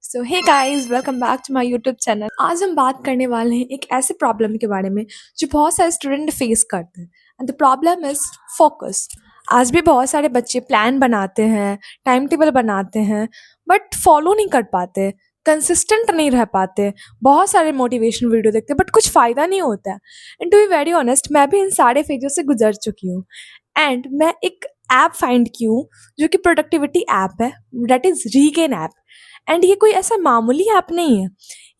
So hey guys, welcome back to my YouTube channel. आज हम बात करने वाले हैं एक ऐसे प्रॉब्लम के बारे में जो बहुत सारे स्टूडेंट फेस करते हैं। And the problem is focus. आज भी बहुत सारे बच्चे प्लान बनाते हैं, टाइम टेबल बनाते हैं, बट फॉलो नहीं कर पाते, कंसिस्टेंट नहीं रह पाते। बहुत सारे मोटिवेशन वीडियो देखते हैं बट कुछ फ़ायदा नहीं होता है। And to be very honest, मैं भी इन सारे फेजों से गुजर चुकी हूँ। एंड मैं एक ऐप फाइंड की हूँ जो कि प्रोडक्टिविटी ऐप है, that is regain app. And ये कोई ऐसा मामूली ऐप नहीं है।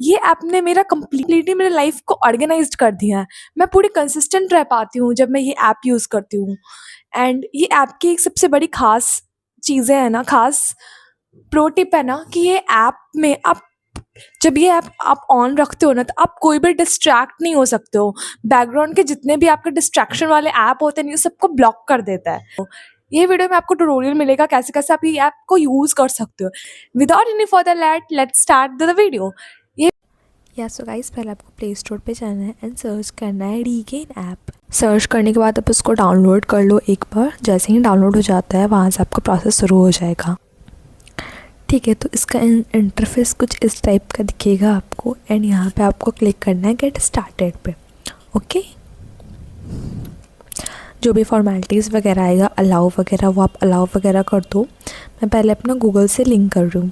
ये ऐप ने मेरा कंप्लीटली मेरे लाइफ को ऑर्गेनाइज्ड कर दिया है। मैं पूरी कंसिस्टेंट रह पाती हूँ जब मैं ये ऐप यूज़ करती हूँ। एंड ये ऐप की एक सबसे बड़ी खास चीज़ें है ना, खास प्रो टिप है ना, कि ये ऐप में आप जब ये ऐप आप ऑन रखते हो ना, तो आप कोई भी डिस्ट्रैक्ट नहीं हो सकते हो। बैकग्राउंड के जितने भी आपके डिस्ट्रैक्शन वाले ऐप होते हैं, ये सबको ब्लॉक कर देता है। ये वीडियो में आपको ट्यूटोरियल मिलेगा कैसे कैसे आप ये ऐप को यूज़ कर सकते हो। Without any further let's start the video. या सो गाइस, पहले आपको प्ले स्टोर पे जाना है एंड सर्च करना है रीगेन ऐप। सर्च करने के बाद आप उसको डाउनलोड कर लो एक बार। जैसे ही डाउनलोड हो जाता है, वहाँ से आपका प्रोसेस शुरू हो जाएगा। ठीक है, तो इसका इंटरफेस कुछ इस टाइप का दिखेगा आपको। एंड यहाँ पे आपको क्लिक करना है गेट स्टार्टेड पे। ओके, जो भी फॉर्मेलिटीज़ वगैरह आएगा, अलाउ वगैरह, वो आप अलाउ वगैरह कर दो। मैं पहले अपना गूगल से लिंक कर रही हूँ।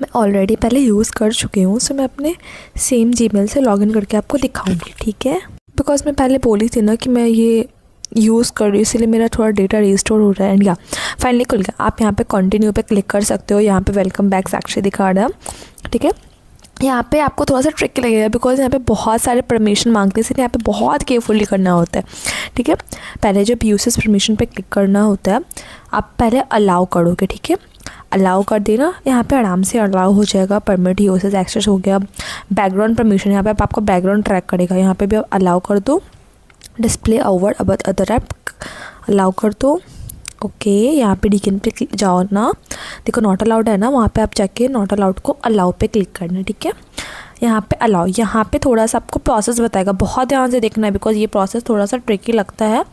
मैं ऑलरेडी पहले यूज़ कर चुकी हूँ, सो मैं अपने सेम जीमेल से लॉगिन करके आपको दिखाऊंगी। ठीक है, बिकॉज मैं पहले बोली थी ना कि मैं ये यूज़ कर रही हूँ, इसीलिए मेरा थोड़ा डेटा रिस्टोर हो रहा है। एंड या फाइनली खुल गया। आप यहाँ पे कंटिन्यू पे क्लिक कर सकते हो। यहाँ पे वेलकम बैक सेक्शन दिखा रहा है। ठीक है, यहाँ पे आपको थोड़ा सा ट्रिक लगेगा बिकॉज यहाँ पे बहुत सारे परमिशन मांगते हैं, इसलिए यहाँ पे बहुत केयरफुली करना होता है। ठीक है, पहले जब यूसेज परमिशन पे क्लिक करना होता है, आप पहले अलाउ करोगे। ठीक है, अलाउ कर देना, यहाँ पे आराम से अलाउ हो जाएगा। परमिट यूसेज एक्सेस हो गया। बैकग्राउंड परमिशन, यहाँ पे आपको बैकग्राउंड ट्रैक करेगा, यहाँ पे भी आप अलाउ कर दो। Display over other app allow कर दो। ओके, यहाँ पे डीकेन पे जाओ ना, देखो नॉट अलाउड है ना, वहाँ पे आप जाके नॉट अलाउड को अलाउ पे क्लिक करना। ठीक है, यहाँ पे अलाउ, यहाँ पे थोड़ा सा आपको प्रोसेस बताएगा, बहुत ध्यान से देखना है बिकॉज ये प्रोसेस थोड़ा सा ट्रिकी लगता है।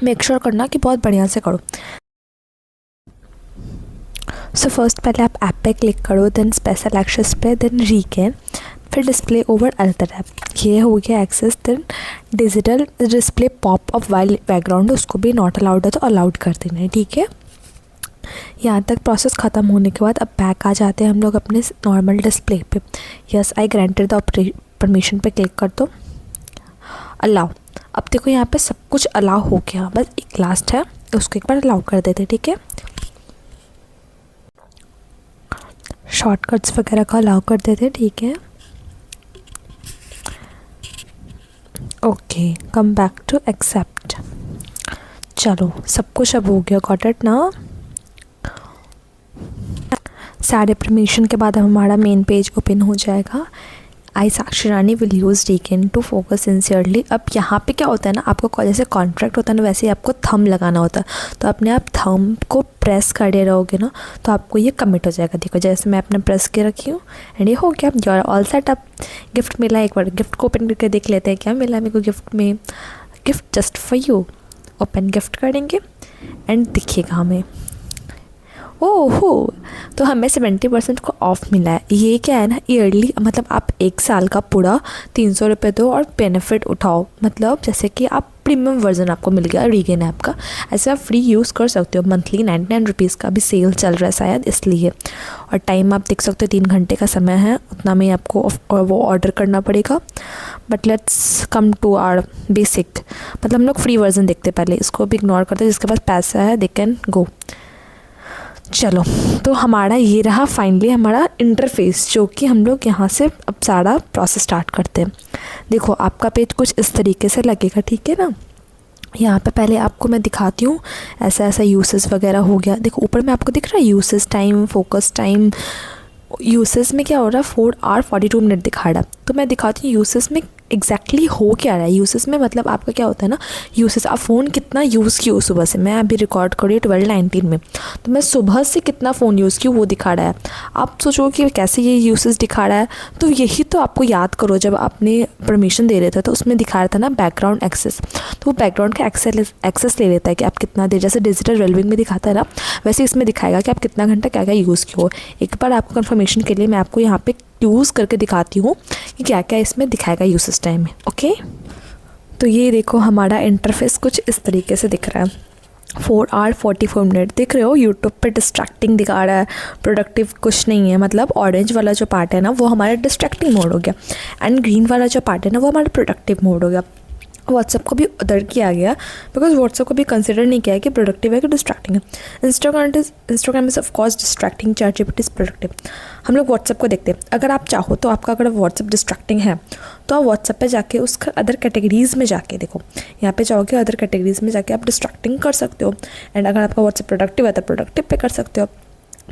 मेक श्योर करना कि बहुत बढ़िया से करो। सो फर्स्ट पहले आप ऐप पे क्लिक करो, देन स्पेशल एक्सेस पे, देन रीगेन, फिर डिस्प्ले ओवर अदर ऐप। ये हो गया access. Then digital display pop up while background, उसको भी नॉट अलाउड है तो अलाउड कर देना है। ठीक है, यहाँ तक प्रोसेस ख़त्म होने के बाद अब बैक आ जाते हैं हम लोग अपने नॉर्मल डिस्प्ले पे। Yes I granted the permission पे क्लिक कर दो, अलाउ। अब देखो यहाँ पे सब कुछ अलाउ हो गया, बस एक लास्ट है, उसको एक बार अलाउ कर देते। ठीक है, शॉर्टकट्स वगैरह का अलाउ कर देते। ठीक है, okay, come back to accept. चलो, सब कुछ अब हो गया, गॉट इट ना। सारे परमिशन के बाद हमारा मेन पेज ओपन हो जाएगा। I Sakshi Rani will use regain to focus sincerely. अब यहाँ पे क्या होता है ना, आपको जैसे कॉन्ट्रैक्ट होता है ना, वैसे ही आपको थंब लगाना होता है। तो अपने आप थंब को प्रेस करे रहोगे ना, तो आपको ये कमिट हो जाएगा। देखो जैसे मैं अपने प्रेस के रखी हूँ एंड ये हो गया। You are all set up. Gift मिला, एक बार गिफ्ट को ओपन करके देख लेते हैं क्या मिला मेरे को गिफ्ट में। Gift just for you. Open gift करेंगे एंड दिखेगा हमें, ओहो, तो हमें 70% को ऑफ मिला है। ये क्या है ना, ईयरली, मतलब आप एक साल का पूरा 300 रुपये दो और बेनिफिट उठाओ। मतलब जैसे कि आप प्रीमियम वर्जन आपको मिल गया रीगेन ऐप का, ऐसे आप फ्री यूज़ कर सकते हो। मंथली 99 रुपीज़ का भी सेल चल रहा है शायद, इसलिए। और टाइम आप देख सकते हो, 3 घंटे का समय है, उतना में आपको वो ऑर्डर करना पड़ेगा। But let's come to our basic, मतलब हम लोग फ्री वर्जन देखते पहले, इसको भी इग्नोर करते। जिसके पास पैसा है दे कैन गो। चलो, तो हमारा ये रहा फाइनली हमारा इंटरफेस, जो कि हम लोग यहाँ से अब सारा प्रोसेस स्टार्ट करते हैं। देखो आपका पेज कुछ इस तरीके से लगेगा। ठीक है ना, यहाँ पे पहले आपको मैं दिखाती हूँ ऐसा ऐसा यूसेस वगैरह हो गया। देखो ऊपर में आपको दिख रहा है uses time, focus time. Uses में क्या हो रहा है, 4 आवर 42 मिनट दिखा रहा है। तो मैं दिखाती हूँ यूसेस में एग्जैक्टली हो क्या रहा है यूसेस में। मतलब आपका क्या होता है ना, यूसेस, आप फ़ोन कितना यूज़ किए हो सुबह से। मैं अभी रिकॉर्ड कर रही हूँ 12:19 में, तो मैं सुबह से कितना फ़ोन यूज़ की वो दिखा रहा है। आप सोचो कि कैसे ये यूसेस दिखा रहा है। तो यही तो आपको याद करो, जब आपने परमिशन दे रहे थे तो उसमें दिखा रहा था ना बैकग्राउंड एक्सेस, तो वो बैकग्राउंड का एक्सेस ले लेता है कि आप कितना देर, जैसे डिजिटल वेलबींग में दिखाता है ना, वैसे इसमें दिखाएगा कि आप कितना घंटा क्या क्या यूज़ किए हो। एक बार आपको कंफर्मेशन के लिए मैं आपको यहाँ पे यूज़ करके दिखाती हूँ कि क्या क्या इसमें दिखाएगा यूसेज टाइम में। ओके, तो ये देखो हमारा इंटरफेस कुछ इस तरीके से दिख रहा है। 4 hour 44 minute दिख रहे हो। यूट्यूब पे डिस्ट्रैक्टिंग दिखा रहा है, प्रोडक्टिव कुछ नहीं है। मतलब ऑरेंज वाला जो पार्ट है ना वो हमारा डिस्ट्रैक्टिंग मोड हो गया, एंड ग्रीन वाला जो पार्ट है ना वो हमारा प्रोडक्टिव मोड हो गया। व्हाट्सएप को भी उधर किया गया बिकॉज व्हाट्सएप को भी कंसिडर नहीं किया है कि प्रोडक्टिव है कि डिस्ट्रैक्टिंग है। Instagram is of course distracting, ChatGPT is productive. हम लोग व्हाट्सएप को देखते हैं। अगर आप चाहो तो आपका अगर व्हाट्सएप डिस्ट्रैक्टिंग है तो आप व्हाट्सएप पे जाके उसका अदर कैटेगरीज़ में जाके देखो, यहाँ पे जाओगे अदर कैटेगरीज़ में जाके आप डिस्ट्रैक्टिंग कर सकते हो। एंड अगर आपका व्हाट्सएप प्रोडक्टिव है तो प्रोडक्टिव पे कर सकते हो,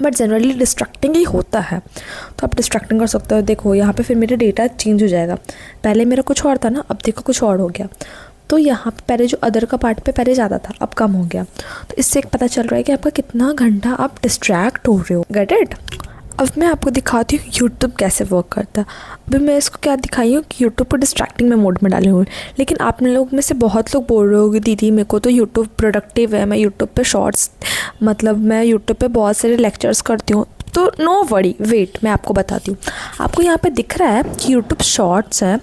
बट जनरली डिस्ट्रैक्टिंग ही होता है, तो आप डिस्ट्रैक्टिंग कर सकते हो। देखो यहाँ पे फिर मेरा डेटा चेंज हो जाएगा। पहले मेरा कुछ और था ना, अब देखो कुछ और हो गया। तो यहाँ पे पहले जो अदर का पार्ट पे पहले ज़्यादा था, अब कम हो गया। तो इससे एक पता चल रहा है कि आपका कितना घंटा आप डिस्ट्रैक्ट हो रहे हो। Get it. अब मैं आपको दिखाती हूँ यूट्यूब कैसे वर्क करता है। अभी मैं इसको क्या दिखाई हूँ कि यूट्यूब को डिस्ट्रैक्टिंग में मोड में डाले हुए, लेकिन आप लोग में से बहुत लोग बोल रहे हो कि दीदी मेरे को तो यूट्यूब प्रोडक्टिव है, मैं यूट्यूब पे शॉर्ट्स, मतलब मैं यूट्यूब पे बहुत सारे लेक्चर्स करती हूँ। तो नो वरी, वेट, मैं आपको बताती हूँ। आपको यहाँ पे दिख रहा है कि यूट्यूब शॉर्ट्स है,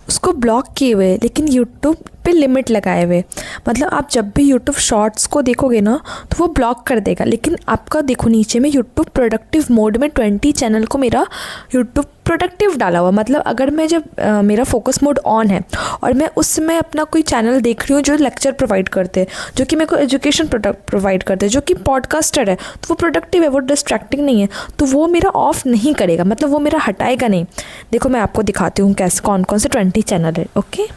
उसको ब्लॉक किए हुए, लेकिन यूट्यूब पे लिमिट लगाए हुए। मतलब आप जब भी यूट्यूब शॉर्ट्स को देखोगे ना तो वो ब्लॉक कर देगा, लेकिन आपका देखो नीचे में यूट्यूब प्रोडक्टिव मोड में 20 चैनल को मेरा यूट्यूब प्रोडक्टिव डाला हुआ। मतलब अगर मैं जब मेरा फोकस मोड ऑन है और मैं उस समय अपना कोई चैनल देख रही हूँ जो लेक्चर प्रोवाइड करते हैं, जो कि मेरे को एजुकेशन प्रोडक्ट प्रोवाइड करते हैं, जो कि पॉडकास्टर है, तो वो प्रोडक्टिव है, वो डिस्ट्रैक्टिंग नहीं है, तो वो मेरा ऑफ नहीं करेगा, मतलब वो मेरा हटाएगा नहीं। देखो मैं आपको दिखाती हूँ कैसे कौन कौन से 20 चैनल है। ओके,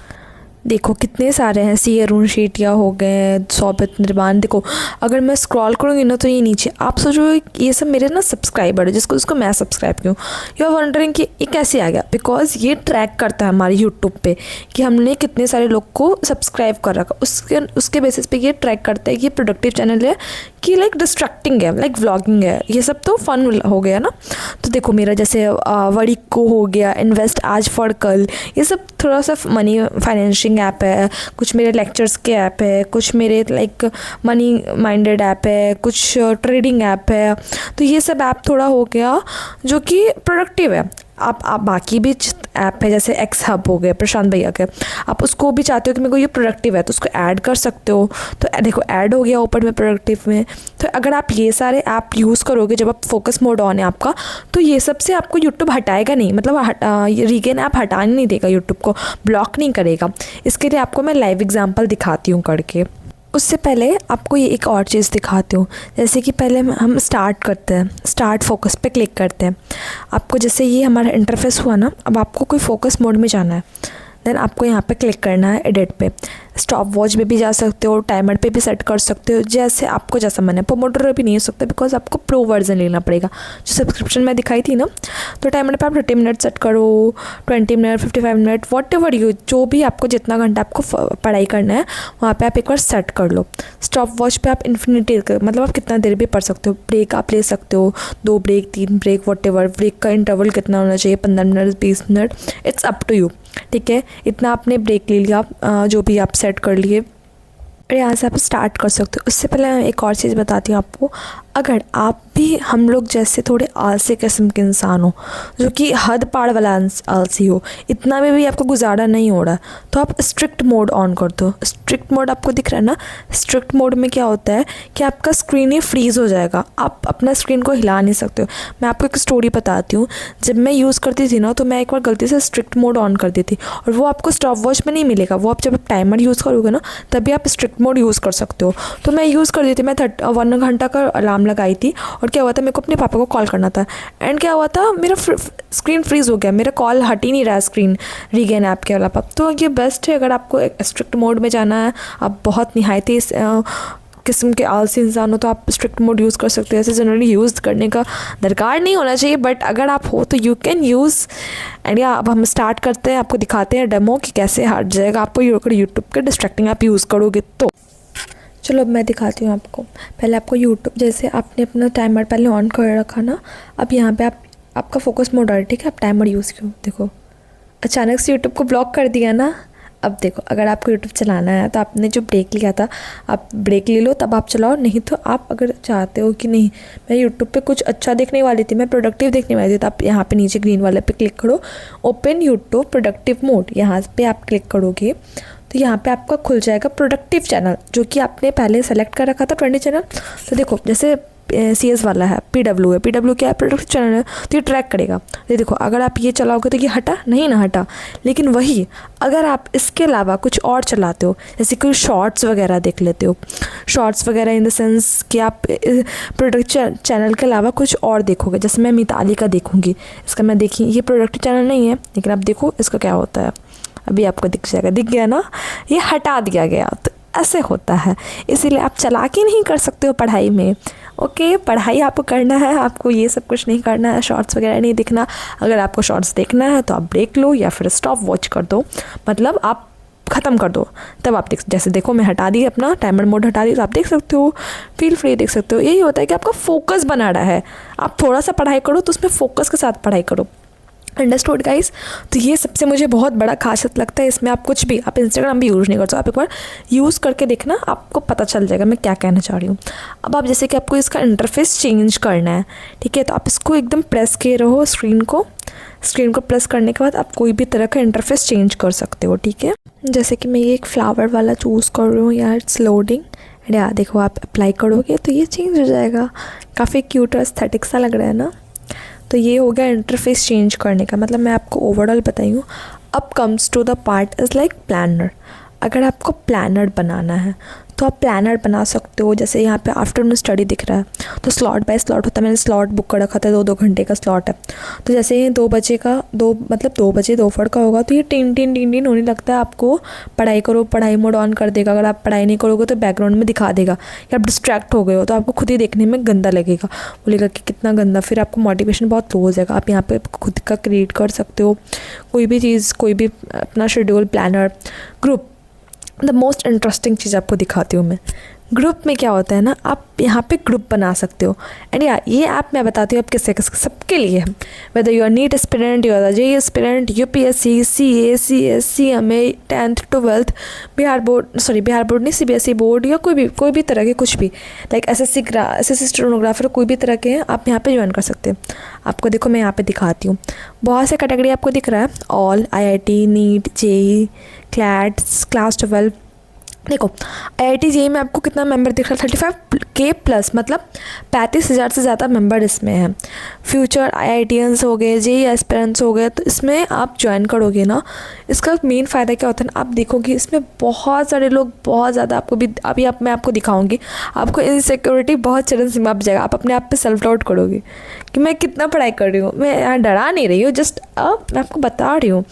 देखो कितने सारे हैं। सी अरुण शेटिया हो गए, सौबित निर्वाण। देखो अगर मैं स्क्रॉल करूँगी ना तो ये नीचे, आप सोचो ये सब मेरे ना सब्सक्राइबर है जिसको मैं सब्सक्राइब क्यों। यू आर वंडरिंग कि ये कैसे आ गया, बिकॉज ये ट्रैक करता है हमारे यूट्यूब पे कि हमने कितने सारे लोग को सब्सक्राइब कर रखा। उसके बेसिस पे ये ट्रैक करता है कि ये प्रोडक्टिव चैनल है कि लाइक डिस्ट्रैक्टिंग है, लाइक व्लॉगिंग है। ये सब तो फन हो गया ना। तो देखो मेरा जैसे वड़िको हो गया, इन्वेस्ट आज फॉर कल, ये सब थोड़ा सा मनी फाइनेंशिंग ऐप है, कुछ मेरे लेक्चर्स के ऐप है, कुछ मेरे लाइक मनी माइंडेड ऐप है, कुछ ट्रेडिंग ऐप है। तो ये सब ऐप थोड़ा हो गया जो कि प्रोडक्टिव है। आप बाकी भी ऐप है जैसे एक्स हब हो गए प्रशांत भैया के, आप उसको भी चाहते हो कि मेरे को ये प्रोडक्टिव है तो उसको ऐड कर सकते हो। तो देखो ऐड हो गया ऊपर में प्रोडक्टिव में। तो अगर आप ये सारे ऐप यूज़ करोगे जब आप फोकस मोड ऑन है आपका, तो ये सब से आपको यूट्यूब हटाएगा नहीं, मतलब रीगेन ऐप हटाने नहीं देगा, यूट्यूब को ब्लॉक नहीं करेगा। इसके लिए आपको मैं लाइव एग्जाम्पल दिखाती हूँ करके। उससे पहले आपको ये एक और चीज़ दिखाती हूँ। जैसे कि पहले हम स्टार्ट करते हैं, स्टार्ट फोकस पे क्लिक करते हैं। आपको जैसे ये हमारा इंटरफेस हुआ ना, अब आपको कोई फोकस मोड में जाना है, देन आपको यहाँ पे क्लिक करना है एडिट पे। स्टॉप वॉच पे भी जा सकते हो, टाइमर पे भी सेट कर सकते हो, जैसे आपको जैसा मन है। पोमोडोरो भी नहीं हो सकता बिकॉज आपको प्रो वर्जन लेना पड़ेगा, जो सब्सक्रिप्शन में दिखाई थी ना। तो टाइमर पे आप 30 मिनट सेट करो, 20 minute, 55 minute, what ever you, जो भी आपको जितना घंटा आपको पढ़ाई करना है वहाँ पे आप एक बार सेट कर लो। स्टॉप वॉच पे आप इन्फिनिटी, मतलब आप कितना देर भी पढ़ सकते हो। ब्रेक आप ले सकते हो, 2 break, 3 break, whatever. Break का इंटरवल कितना होना चाहिए, 15 minute, 20 minute, it's up to you. ठीक है, इतना आपने ब्रेक ले लिया, जो भी आप सेट कर लिए, और यहाँ से आप स्टार्ट कर सकते हो। उससे पहले मैं एक और चीज़ बताती हूँ आपको। अगर आप भी हम लोग जैसे थोड़े आलसी किस्म के इंसान हो, जो कि हद पार वाला आलसी हो, इतना में भी आपको गुजारा नहीं हो रहा, तो आप स्ट्रिक्ट मोड ऑन कर दो। स्ट्रिक्ट मोड आपको दिख रहा है ना। स्ट्रिक्ट मोड में क्या होता है कि आपका स्क्रीन ही फ्रीज़ हो जाएगा, आप अपना स्क्रीन को हिला नहीं सकते हो। मैं आपको एक स्टोरी बताती हूँ। जब मैं यूज़ करती थी ना तो मैं एक बार गलती से स्ट्रिक्ट मोड ऑन कर दी थी, और वो आपको स्टॉप वॉच में नहीं मिलेगा, वो आप जब टाइमर यूज़ करोगे ना तभी आप स्ट्रिक्ट मोड यूज़ कर सकते हो। तो मैं यूज़ कर दी थी, मैं 1 घंटा का अलार्म लगाई थी, और क्या हुआ था, मेरे को अपने पापा को कॉल करना था, एंड क्या हुआ था, मेरा स्क्रीन फ्रीज़ हो गया, मेरा कॉल हट ही नहीं रहा स्क्रीन रीगेन ऐप के अलावा। तो ये बेस्ट है अगर आपको एक स्ट्रिक्ट मोड में जाना है। आप बहुत निहायती किस्म के आलसी इंसान हो तो आप स्ट्रिक्ट मोड यूज़ कर सकते हो। ऐसे जनरली यूज़ करने का दरकार नहीं होना चाहिए, बट अगर आप हो तो यू कैन यूज़। एंड या अब हम स्टार्ट करते हैं, आपको दिखाते हैं डेमो कि कैसे हट जाएगा आपको अगर यूट्यूब के डिस्ट्रैक्टिंग आप यूज़ करोगे तो। चलो अब मैं दिखाती हूँ आपको। पहले आपको यूट्यूब, जैसे आपने अपना टाइमर पहले ऑन कर रखा ना, अब यहाँ पे आपका फोकस मोड है, ठीक है। आप टाइमर यूज़ करो, देखो अचानक से यूट्यूब को ब्लॉक कर दिया ना। अब देखो, अगर आपको यूट्यूब चलाना है तो आपने जो ब्रेक लिया था, आप ब्रेक ले लो तब आप चलाओ। नहीं तो आप अगर चाहते हो कि नहीं मैं यूट्यूब पे कुछ अच्छा देखने वाली थी, मैं प्रोडक्टिव देखने वाली थी, तो आप यहाँ पे नीचे ग्रीन वाले पे क्लिक करो, ओपन यूट्यूब प्रोडक्टिव मोड। यहाँ पे आप क्लिक करोगे तो यहाँ पे आपका खुल जाएगा प्रोडक्टिव चैनल, जो कि आपने पहले सेलेक्ट कर रखा था 20 चैनल। तो देखो जैसे CS वाला है, PW है, PW क्या है, प्रोडक्टिव चैनल है, तो ये ट्रैक करेगा। ये देखो अगर आप ये चलाओगे तो ये हटा नहीं ना हटा। लेकिन वही अगर आप इसके अलावा कुछ और चलाते हो, जैसे कोई शॉर्ट्स वगैरह देख लेते हो, शॉर्ट्स वगैरह इन द सेंस कि आप प्रोडक्टिव चैनल के अलावा कुछ और देखोगे, जैसे मैं मिताली का देखूँगी, इसका मैं देखी, ये प्रोडक्टिव चैनल नहीं है, लेकिन आप देखो इसका क्या होता है, अभी आपको दिख जाएगा, दिख गया ना, ये हटा दिया गया। तो ऐसे होता है, इसीलिए आप चला के नहीं कर सकते हो पढ़ाई में। ओके, पढ़ाई आपको करना है, आपको ये सब कुछ नहीं करना है, शॉर्ट्स वगैरह नहीं देखना। अगर आपको शॉर्ट्स देखना है तो आप ब्रेक लो या फिर स्टॉप वॉच कर दो, मतलब आप ख़त्म कर दो, तब आप जैसे देखो मैं हटा दी, अपना टाइमर मोड हटा दी, तो आप देख सकते हो, फील फ्री देख सकते हो। यही होता है कि आपका फोकस बना रहा है, आप थोड़ा सा पढ़ाई करो तो उसमें फोकस के साथ पढ़ाई करो। Understood guys. तो ये सबसे मुझे बहुत बड़ा खासियत लगता है इसमें। आप कुछ भी, आप इंस्टाग्राम भी यूज़ नहीं कर सकते, आप एक बार यूज़ करके देखना, आपको पता चल जाएगा मैं क्या कहना चाह रही हूँ। अब आप जैसे कि आपको इसका इंटरफेस चेंज करना है, ठीक है, तो आप इसको एकदम प्रेस किए रहो स्क्रीन को प्रेस करने के बाद आप कोई भी तरह का इंटरफेस चेंज कर सकते हो, ठीक है। जैसे कि मैं ये एक फ्लावर वाला चूज़ कर रही हूँ, यार इट्स लोडिंग, एंड यार देखो आप अप्लाई करोगे तो ये चेंज हो जाएगा, काफ़ी क्यूट और एस्थेटिक सा लग रहा है ना। तो ये हो गया इंटरफेस चेंज करने का, मतलब मैं आपको ओवरऑल बताई हूँ। अब comes to the part is like planner. अगर आपको प्लानर बनाना है तो आप प्लानर बना सकते हो। जैसे यहाँ पे आफ्टरनून स्टडी दिख रहा है, तो स्लॉट बाय स्लॉट होता है, मैंने स्लॉट बुक कर रखा था, 2-2 घंटे का स्लॉट है। तो जैसे ये 2 बजे दोपहर का होगा तो ये टीन टीन टीन टीन होने लगता है, आपको पढ़ाई करो, पढ़ाई मोड ऑन कर देगा। अगर आप पढ़ाई नहीं करोगे तो बैकग्राउंड में दिखा देगा कि आप डिस्ट्रैक्ट हो गए हो, तो आपको खुद ही देखने में गंदा लगेगा, बोलेगा कि कितना गंदा, फिर आपको मोटिवेशन बहुत लो हो जाएगा। आप यहाँ पे खुद का क्रिएट कर सकते हो कोई भी चीज़, कोई भी अपना schedule, planner, group. The most interesting चीज़ आपको दिखाती हूँ मैं। ग्रुप में क्या होता है ना, आप यहाँ पे ग्रुप बना सकते हो। एंड यार ये ऐप मैं बताती हूँ आप किससे सबके लिए है, whether you are NEET aspirant, you are JEE aspirant, UPSC, CA, CS, CMA, 10th 12th, Bihar board नहीं, CBSE बोर्ड, या कोई भी तरह के, कुछ भी लाइक SSC स्टेनोग्राफर, कोई भी तरह के हैं, आप यहाँ पे ज्वाइन कर सकते हैं। आपको देखो मैं यहाँ पे दिखाती हूँ, बहुत से कैटेगरी आपको दिख रहा है, all, IIT, NEET, JEE, CLAT, class 12। देखो IIT JEE में आपको कितना मेंबर दिख रहा है, 35K प्लस, मतलब 35,000 से ज़्यादा मेंबर इसमें हैं। फ्यूचर IITians हो गए, JEE एस्पिरेंट्स हो गए, तो इसमें आप ज्वाइन करोगे ना, इसका मेन फ़ायदा क्या होता है ना, आप देखोगे इसमें बहुत सारे लोग, बहुत ज़्यादा, आपको भी अभी मैं आपको दिखाऊंगी, आपको इनसिक्योरिटी बहुत चरम सीमा पर जाएगा, आप अपने आप पे सेल्फ डाउट करोगे कि मैं कितना पढ़ाई कर रही हूँ। मैं यहाँ डरा नहीं रही हूँ, जस्ट मैं आपको बता रही हूँ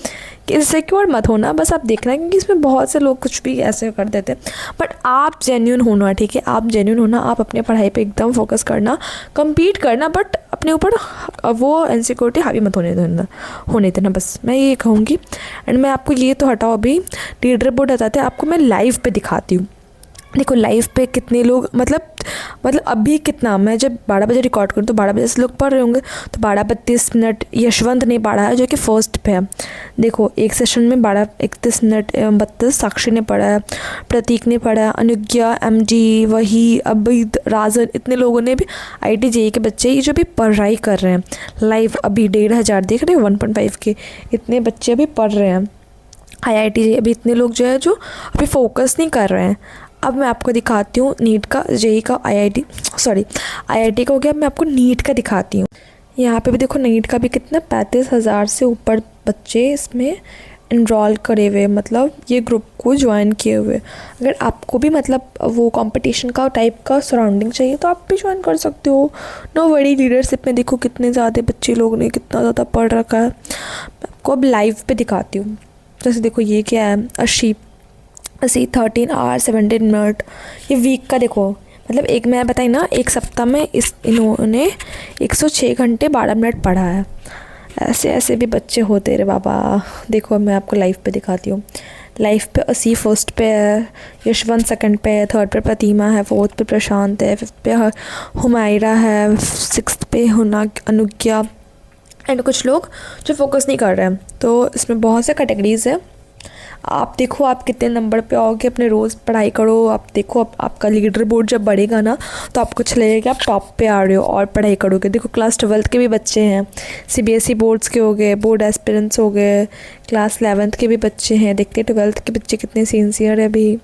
कि इनसिक्योर मत होना, बस आप देखना, क्योंकि इसमें बहुत से लोग कुछ भी ऐसे कर देते हैं। बट आप जेन्युइन होना, ठीक है, आप जेन्युइन होना, आप अपने पढ़ाई पे एकदम फोकस करना, compete करना, बट अपने ऊपर वो इनसिक्योरिटी हावी मत होने देना, बस मैं ये कहूँगी। एंड मैं आपको ये तो हटाओ, अभी लीडर बोर्ड हटाते हैं, आपको मैं लाइव पे दिखाती हूँ। देखो लाइव पे कितने लोग, मतलब अभी कितना, मैं जब 12 बजे रिकॉर्ड करूँ तो 12 बजे से लोग पढ़ रहे होंगे, तो 12:32 यशवंत ने पढ़ा है, जो कि फर्स्ट पे है। देखो एक सेशन में 12:31:32 साक्षी ने पढ़ा है, प्रतीक ने पढ़ा है, अनुज्ञा, MG, वही, अबिद, राजन, इतने लोगों ने भी IIT JEE के बच्चे ये जो भी पढ़ाई कर रहे हैं लाइव, अभी 1,500 देख रहे हैं, 1.5K इतने बच्चे अभी पढ़ रहे हैं IIT JEE। अभी इतने लोग जो है जो अभी फोकस नहीं कर रहे हैं। अब मैं आपको दिखाती हूँ नीट का, JEE का, IIT का हो गया, मैं आपको नीट का दिखाती हूँ। यहाँ पे भी देखो नीट का भी कितना 35,000 से ऊपर बच्चे इसमें इनरोल करे हुए, मतलब ये ग्रुप को ज्वाइन किए हुए। अगर आपको भी मतलब वो कंपटीशन का टाइप का सराउंडिंग चाहिए तो आप भी ज्वाइन कर सकते हो। नो वरी, लीडरशिप में देखो कितने ज़्यादा बच्चे लोग ने कितना ज़्यादा पढ़ रखा है। मैं आपको अब लाइव पे दिखाती हूँ। जैसे देखो ये क्या है, 13 hours 17 minutes, ये वीक का देखो, मतलब एक मैं बताई ना, एक सप्ताह में इन्होंने 106 घंटे 12 मिनट पढ़ा है। ऐसे ऐसे भी बच्चे होते रे बाबा। देखो मैं आपको लाइव पे दिखाती हूँ। लाइफ पे असी फर्स्ट पे है, यशवंत सेकंड पे है, थर्ड पे प्रतिमा है, फोर्थ पे प्रशांत है, फिफ्थ पे हुमायरा है, सिक्स्थ पे हुना अनुज्ञा एंड कुछ लोग जो फोकस नहीं कर रहे हैं। तो इसमें बहुत से कैटेगरीज है। आप देखो आप कितने नंबर पे आओगे, अपने रोज़ पढ़ाई करो। आप देखो आपका लीडर बोर्ड जब बढ़ेगा ना तो आपको कुछ लगेगा आप टॉप पे आ रहे हो और पढ़ाई करोगे। देखो क्लास 12th के भी बच्चे हैं, सीबीएसई बोर्ड्स के हो गए, बोर्ड एस्पिरेंट्स हो गए, क्लास 11th के भी बच्चे हैं। देखते 12th के बच्चे कितने सिंसियर है। अभी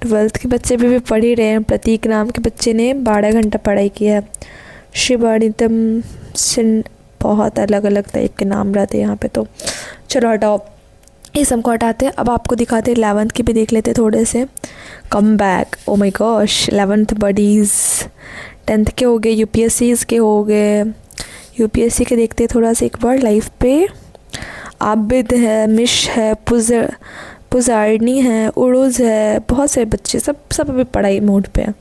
12th के बच्चे भी पढ़ ही रहे हैं। प्रतीक नाम के बच्चे ने 12 घंटा पढ़ाई किया है। शिवानितम सिन, बहुत अलग अलग टाइप के नाम रहते हैं यहाँ पे। तो चलो हटाओ, ये सबको हटाते हैं। अब आपको दिखाते हैं 11th के भी, देख लेते हैं थोड़े से। Come back, oh my gosh, 11th buddies. 10th के हो गए, यूपीएससीज़ के हो गए। यूपीएससी के देखते हैं थोड़ा सा एक बार लाइफ पे। आबिद है, मिश है, पुजारनी है, उड़ूज़ है, बहुत से बच्चे सब अभी पढ़ाई मोड पे हैं।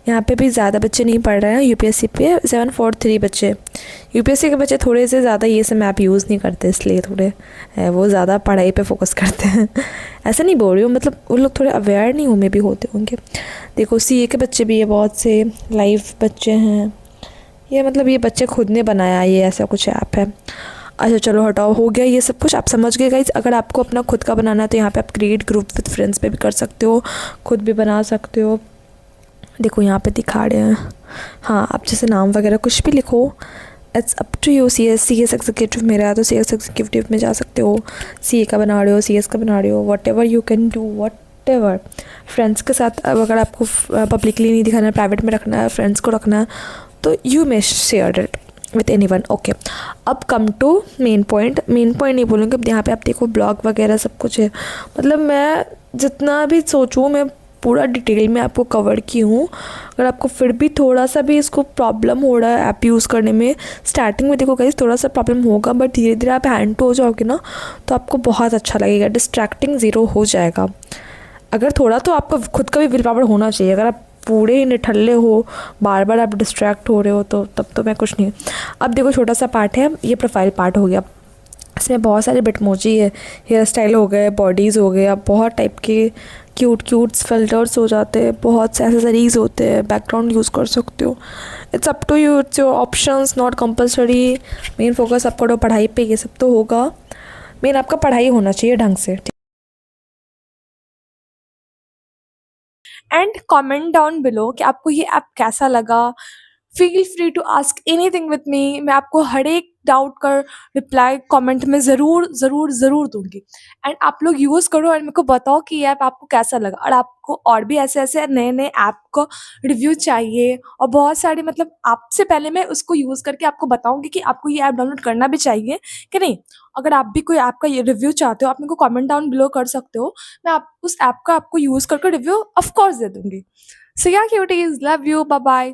यहाँ पे भी ज़्यादा बच्चे नहीं पढ़ रहे हैं। यूपीएससी पे 743 बच्चे। यूपीएससी के बच्चे थोड़े से ज़्यादा ये सब ऐप यूज़ नहीं करते, इसलिए थोड़े वो ज़्यादा पढ़ाई पे फोकस करते हैं। ऐसा नहीं बोल रही हूँ, मतलब उन लोग थोड़े अवेयर नहीं हो में भी होते होंगे। देखो सीए के बच्चे भी ये बहुत से लाइव बच्चे हैं। ये मतलब ये बच्चे खुद ने बनाया, ये ऐसा कुछ ऐप है। अच्छा चलो हटाओ, हो गया ये सब कुछ, आप समझ गए गाइस। अगर आपको अपना खुद का बनाना है तो यहाँ पे आप क्रिएट ग्रुप विद फ्रेंड्स पे भी कर सकते हो, खुद भी बना सकते हो। देखो यहाँ पे दिखा रहे हैं। हाँ, आप जैसे नाम वगैरह कुछ भी लिखो, it's up to you. C S executive मेरा है तो सी एस एग्जीक्यूटिव में जा सकते हो। सी ए का बना रहे हो, सी एस का बना रहे हो, what ever you can do, what ever. Friends के साथ अब अगर आपको पब्लिकली नहीं दिखाना है, प्राइवेट में रखना है, फ्रेंड्स को रखना है, तो you may share it with any one. Okay, अब come to main point. Main point नहीं बोलूँगी, अब यहाँ पे आप देखो ब्लॉग वगैरह सब कुछ है। मतलब मैं जितना भी सोचूँ, मैं पूरा डिटेल में आपको कवर की हूँ। अगर आपको फिर भी थोड़ा सा भी इसको प्रॉब्लम हो रहा है ऐप यूज़ करने में, स्टार्टिंग में देखो गाइस थोड़ा सा प्रॉब्लम होगा, बट धीरे धीरे आप हैंड टू हो जाओगे ना तो आपको बहुत अच्छा लगेगा। डिस्ट्रैक्टिंग ज़ीरो हो जाएगा। अगर थोड़ा तो आपका खुद का भी विल पावर होना चाहिए। अगर आप पूरे ही निठल्ले हो, बार बार आप डिस्ट्रैक्ट हो रहे हो, तो तब तो मैं कुछ नहीं। अब देखो छोटा सा पार्ट है, ये प्रोफाइल पार्ट हो गया। इसमें बहुत सारे बिटमोजी है, हेयर स्टाइल हो गए, बॉडीज़ हो गए, अब बहुत टाइप के क्यूट फिल्टर्स हो जाते हैं, बहुत से एसेसरीज़ होते हैं, बैकग्राउंड यूज़ कर सकते हो। It's up to you, it's your options, not compulsory. Main focus आप करो पढ़ाई पे, ये सब तो होगा। मेन आपका पढ़ाई होना चाहिए ढंग से। एंड कमेंट डाउन बिलो कि आपको ये ऐप कैसा लगा। Feel free to ask anything with me. मैं आपको हर एक डाउट का रिप्लाई कमेंट में ज़रूर ज़रूर ज़रूर दूंगी। एंड आप लोग यूज़ करो और मेरे को बताओ कि ये ऐप आपको कैसा लगा। और आपको और भी ऐसे ऐसे नए नए ऐप का रिव्यू चाहिए और बहुत सारे, मतलब आपसे पहले मैं उसको यूज़ करके आपको बताऊंगी कि आपको ये ऐप डाउनलोड करना भी चाहिए कि नहीं। अगर आप भी कोई ऐप का ये रिव्यू चाहते हो, आप मेरे को कमेंट डाउन बिलो कर सकते हो। मैं आप उस ऐप का आपको यूज़ करके रिव्यू ऑफ कोर्स दे दूंगी। So yeah cuties, love you, bye bye.